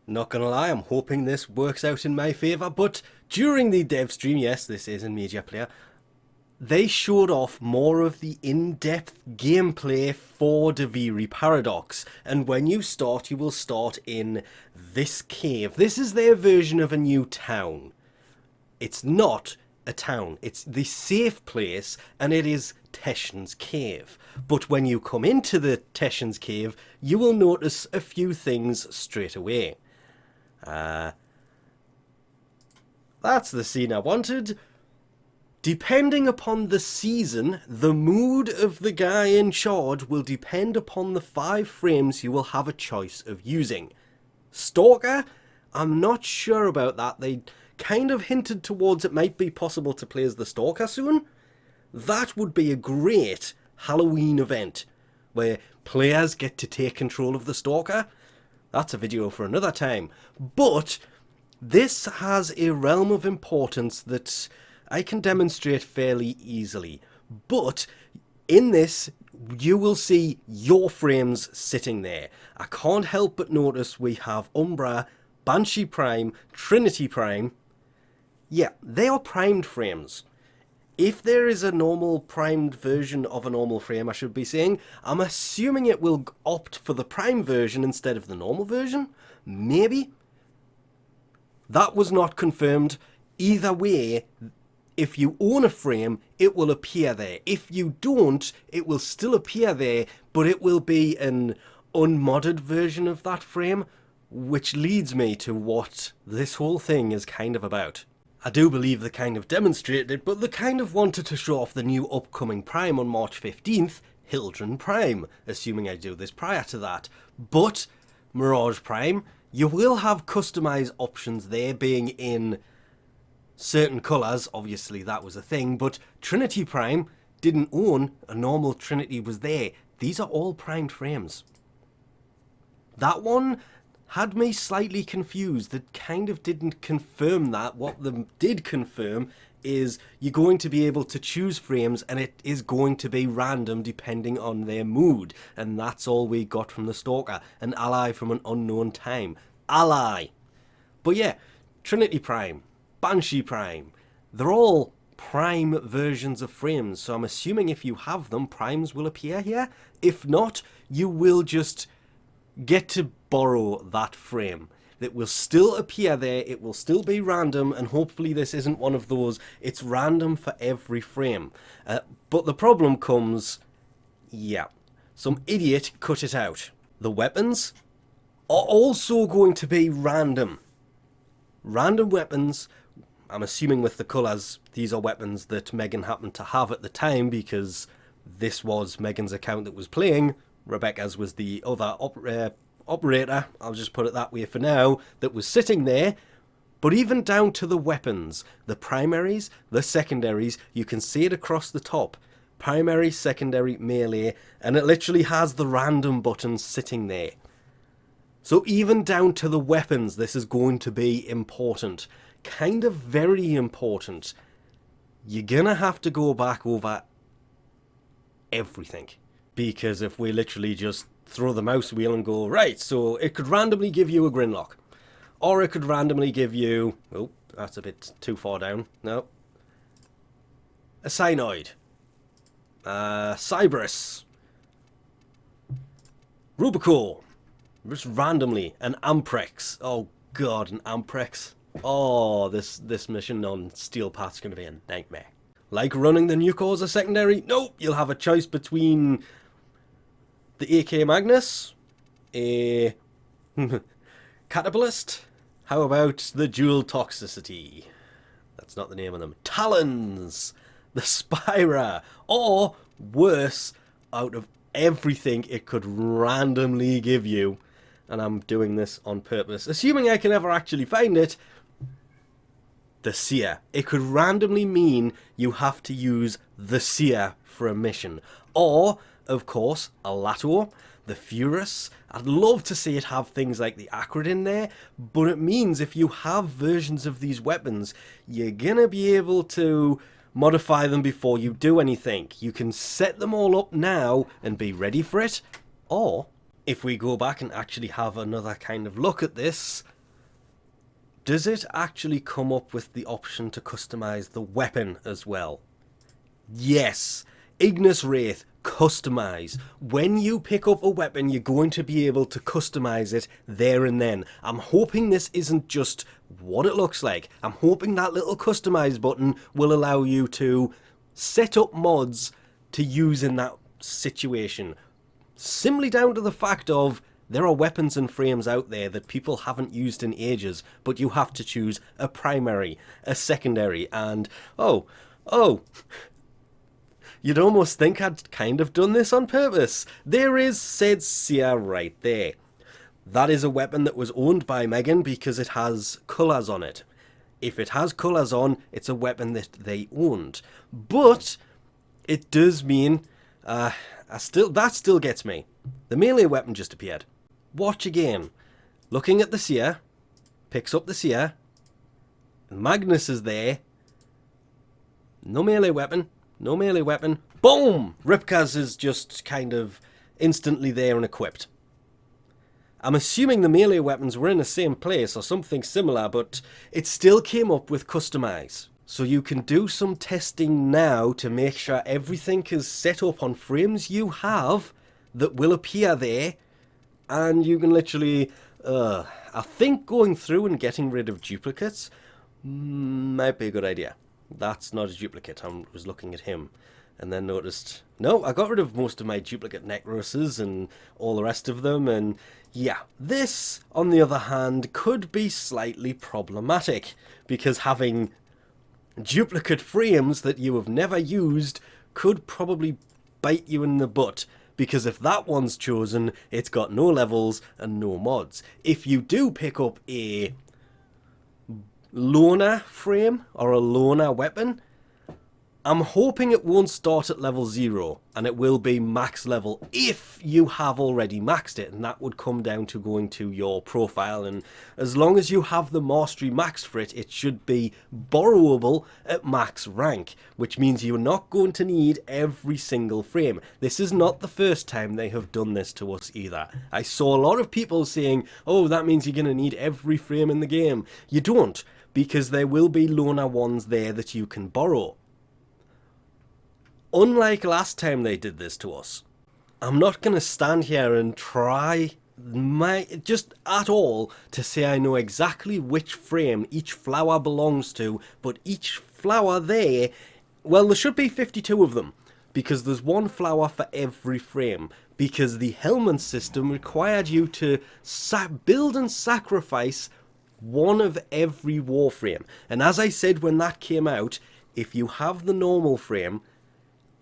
Not gonna lie, I'm hoping this works out in my favour, but during the dev stream, yes, this is in Media Player, they showed off more of the in-depth gameplay for Duviri Paradox, and when you start, you will start in this cave. This is their version of a new town. It's not a town, it's the safe place, and it is Teshin's cave. But when you come into the Teshin's cave, you will notice a few things straight away. That's the scene I wanted. Depending upon the season, the mood of the guy in charge will depend upon the 5 frames you will have a choice of using. Stalker? I'm not sure about that. They kind of hinted towards it might be possible to play as the Stalker soon. That would be a great Halloween event, where players get to take control of the Stalker. That's a video for another time. But this has a realm of importance that I can demonstrate fairly easily. But in this, you will see your frames sitting there. I can't help but notice we have Umbra, Banshee Prime, Trinity Prime. Yeah, they are primed frames. If there is a normal primed version of a normal frame, I should be saying, I'm assuming it will opt for the prime version instead of the normal version. Maybe. That was not confirmed. Either way, if you own a frame, it will appear there. If you don't, it will still appear there, but it will be an unmodded version of that frame, which leads me to what this whole thing is kind of about. I do believe they kind of demonstrated it, but they kind of wanted to show off the new upcoming Prime on March 15th, Hildren Prime, assuming I do this prior to that. But Mirage Prime, you will have customized options there being in certain colours, obviously that was a thing, but Trinity Prime didn't own a normal Trinity was there. These are all primed frames. That one had me slightly confused. It kind of didn't confirm that. What they did confirm is you're going to be able to choose frames and it is going to be random depending on their mood. And that's all we got from the Stalker. An ally from an unknown time. Ally! But yeah, Trinity Prime, Banshee Prime, they're all prime versions of frames. So I'm assuming if you have them, primes will appear here. If not, you will just get to borrow that frame. It will still appear there, it will still be random, and hopefully this isn't one of those, it's random for every frame. But the problem comes, yeah, some idiot cut it out. The weapons are also going to be random. Random weapons, I'm assuming with the colours, these are weapons that Megan happened to have at the time because this was Megan's account that was playing. Rebecca's was the other operator, I'll just put it that way for now, that was sitting there. But even down to the weapons, the primaries, the secondaries, you can see it across the top. Primary, secondary, melee, and it literally has the random buttons sitting there. So even down to the weapons, this is going to be important. Kind of very important. You're gonna have to go back over everything. Because if we literally just throw the mouse wheel and go, right, so it could randomly give you a Grinlock. Or it could randomly give you, oh, that's a bit too far down, no. A Cyanoid. Cyberus. Rubicore. Just randomly. An Amprex. Oh god, an Amprex. Oh, this mission on Steel Path's going to be a nightmare. Like running the new cores as secondary? Nope, you'll have a choice between the AK Magnus, a Catabolist. How about the Dual Toxicity? That's not the name of them. Talons, the Spira, or worse, out of everything it could randomly give you, and I'm doing this on purpose, assuming I can ever actually find it, the Seer. It could randomly mean you have to use the Seer for a mission. Or, of course, a Lato, the Furus. I'd love to see it have things like the Acrid in there, but it means if you have versions of these weapons, you're gonna be able to modify them before you do anything. You can set them all up now and be ready for it, or if we go back and actually have another kind of look at this, does it actually come up with the option to customize the weapon as well? Yes. Ignis Wraith, customize. When you pick up a weapon, you're going to be able to customize it there and then. I'm hoping this isn't just what it looks like. I'm hoping that little customize button will allow you to set up mods to use in that situation. Simply down to the fact of there are weapons and frames out there that people haven't used in ages, but you have to choose a primary, a secondary, and oh, you'd almost think I'd kind of done this on purpose. There is said Seer right there. That is a weapon that was owned by Megan because it has colours on it. If it has colours on, it's a weapon that they owned. But it does mean that still gets me. The melee weapon just appeared. Watch again. Looking at the Seer, picks up the Seer. Magnus is there. No melee weapon. No melee weapon. Boom! Ripkaz is just kind of instantly there and equipped. I'm assuming the melee weapons were in the same place or something similar, but it still came up with customize. So you can do some testing now to make sure everything is set up on frames you have that will appear there, and you can literally, I think going through and getting rid of duplicates might be a good idea. That's not a duplicate. I was looking at him and then noticed, no, I got rid of most of my duplicate necroses and all the rest of them, and yeah, this, on the other hand, could be slightly problematic, because having duplicate frames that you have never used could probably bite you in the butt, because if that one's chosen, it's got no levels and no mods. If you do pick up a loner frame or a loner weapon, I'm hoping it won't start at level 0 and it will be max level if you have already maxed it, and that would come down to going to your profile, and as long as you have the mastery maxed for it, it should be borrowable at max rank, which means you're not going to need every single frame. This is not the first time they have done this to us either. I saw a lot of people saying, oh, that means you're going to need every frame in the game. You don't, because there will be loner ones there that you can borrow. Unlike last time they did this to us, I'm not going to stand here and try just at all to say I know exactly which frame each flower belongs to, but each flower there, well, there should be 52 of them, because there's one flower for every frame, because the Helminth system required you to build and sacrifice one of every Warframe. And as I said when that came out, if you have the normal frame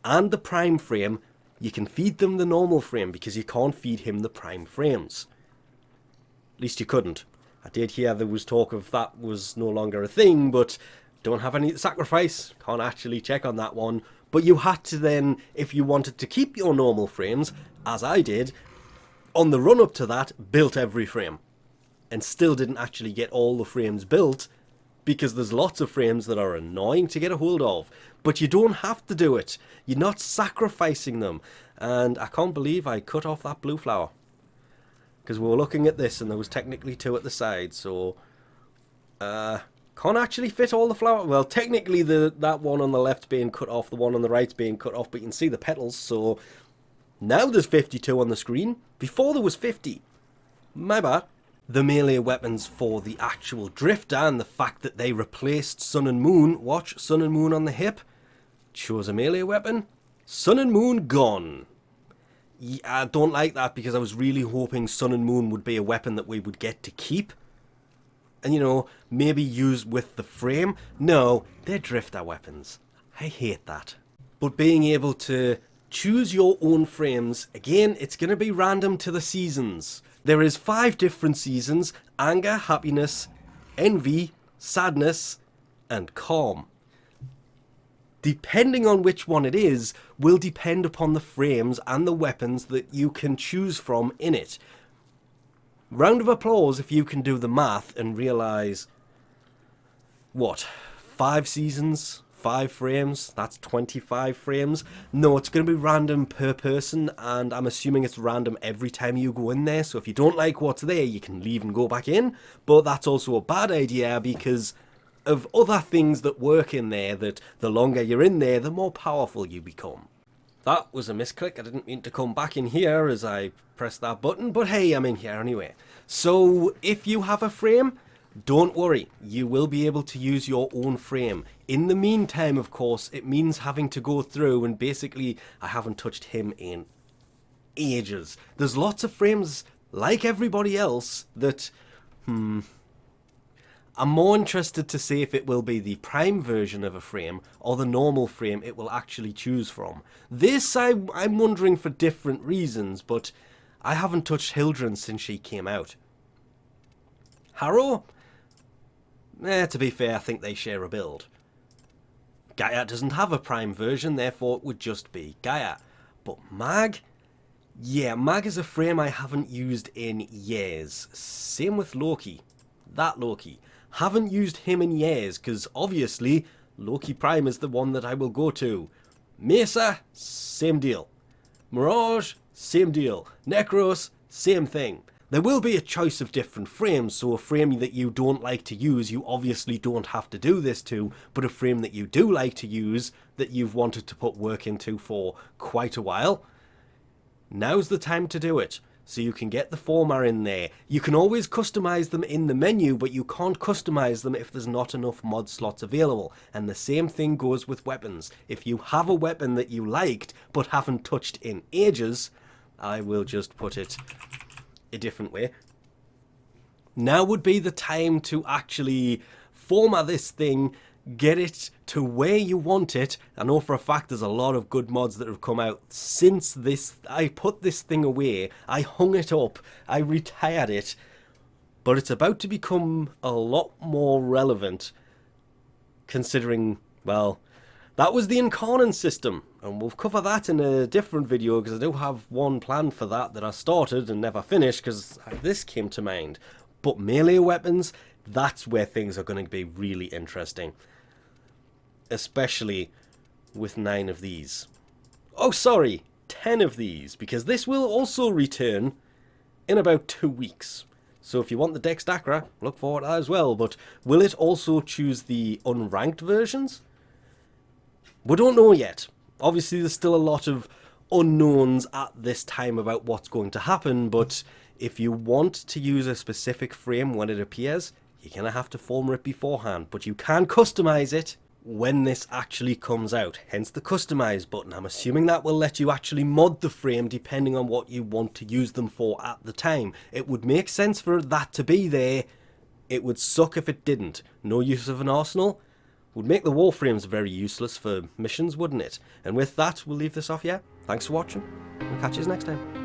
and the prime frame, you can feed them the normal frame because you can't feed him the prime frames. At least you couldn't. I did hear there was talk of that was no longer a thing, but don't have any to sacrifice. Can't actually check on that one. But you had to then, if you wanted to keep your normal frames, as I did, on the run up to that, built every frame. And still didn't actually get all the frames built, because there's lots of frames that are annoying to get a hold of. But you don't have to do it. You're not sacrificing them. And I can't believe I cut off that blue flower, because we were looking at this and there was technically 2 at the side, so can't actually fit all the flower. Well, technically that one on the left being cut off, the one on the right's being cut off, but you can see the petals, so now there's 52 on the screen. Before there was 50. My bad. The melee weapons for the actual Drifter, and the fact that they replaced Sun and Moon. Watch, Sun and Moon on the hip. Chose a melee weapon. Sun and Moon gone. Yeah, I don't like that, because I was really hoping Sun and Moon would be a weapon that we would get to keep. And, you know, maybe use with the frame. No, they're Drifter weapons. I hate that. But being able to choose your own frames, again, it's going to be random to the seasons. There is 5 different seasons: anger, happiness, envy, sadness, and calm. Depending on which one it is, will depend upon the frames and the weapons that you can choose from in it. Round of applause if you can do the math and realise, what, 5 seasons, 5 frames, that's 25 frames. No, it's going to be random per person, and I'm assuming it's random every time you go in there. So if you don't like what's there, you can leave and go back in. But that's also a bad idea because of other things that work in there, that the longer you're in there, the more powerful you become. That was a misclick. I didn't mean to come back in here as I pressed that button, but hey, I'm in here anyway. So if you have a frame, don't worry, you will be able to use your own frame. In the meantime, of course, it means having to go through, and basically I haven't touched him in ages. There's lots of frames, like everybody else, that, I'm more interested to see if it will be the prime version of a frame or the normal frame it will actually choose from. This, I'm wondering for different reasons, but I haven't touched Hildren since she came out. Harrow? To be fair, I think they share a build. Gaia doesn't have a prime version, therefore it would just be Gaia. But Mag? Yeah, Mag is a frame I haven't used in years. Same with Loki. That Loki. Haven't used him in years, because obviously Loki Prime is the one that I will go to. Mesa, same deal. Mirage, same deal. Necros, same thing. There will be a choice of different frames, so a frame that you don't like to use, you obviously don't have to do this to, but a frame that you do like to use, that you've wanted to put work into for quite a while, now's the time to do it. So you can get the former in there. You can always customize them in the menu, but you can't customize them if there's not enough mod slots available. And the same thing goes with weapons. If you have a weapon that you liked, but haven't touched in ages, I will just put it a different way. Now would be the time to actually format this thing, get it to where you want it. I know for a fact there's a lot of good mods that have come out since this. I put this thing away, I hung it up, I retired it, but it's about to become a lot more relevant considering, well, that was the incarnate system, and we'll cover that in a different video because I do have one planned for that I started and never finished because this came to mind. But melee weapons, that's where things are going to be really interesting. Especially with 9 of these. Oh, sorry, 10 of these, because this will also return in about 2 weeks. So if you want the Dex Dacra, look forward to that as well. But will it also choose the unranked versions? We don't know yet. Obviously, there's still a lot of unknowns at this time about what's going to happen, but if you want to use a specific frame when it appears, you're going to have to format it beforehand, but you can customize it when this actually comes out, hence the customize button. I'm assuming that will let you actually mod the frame depending on what you want to use them for at the time. It would make sense for that to be there. It would suck if it didn't. No use of an arsenal would make the Warframes very useless for missions, wouldn't it? And with that, we'll leave this off here. Thanks for watching. We'll catch you next time.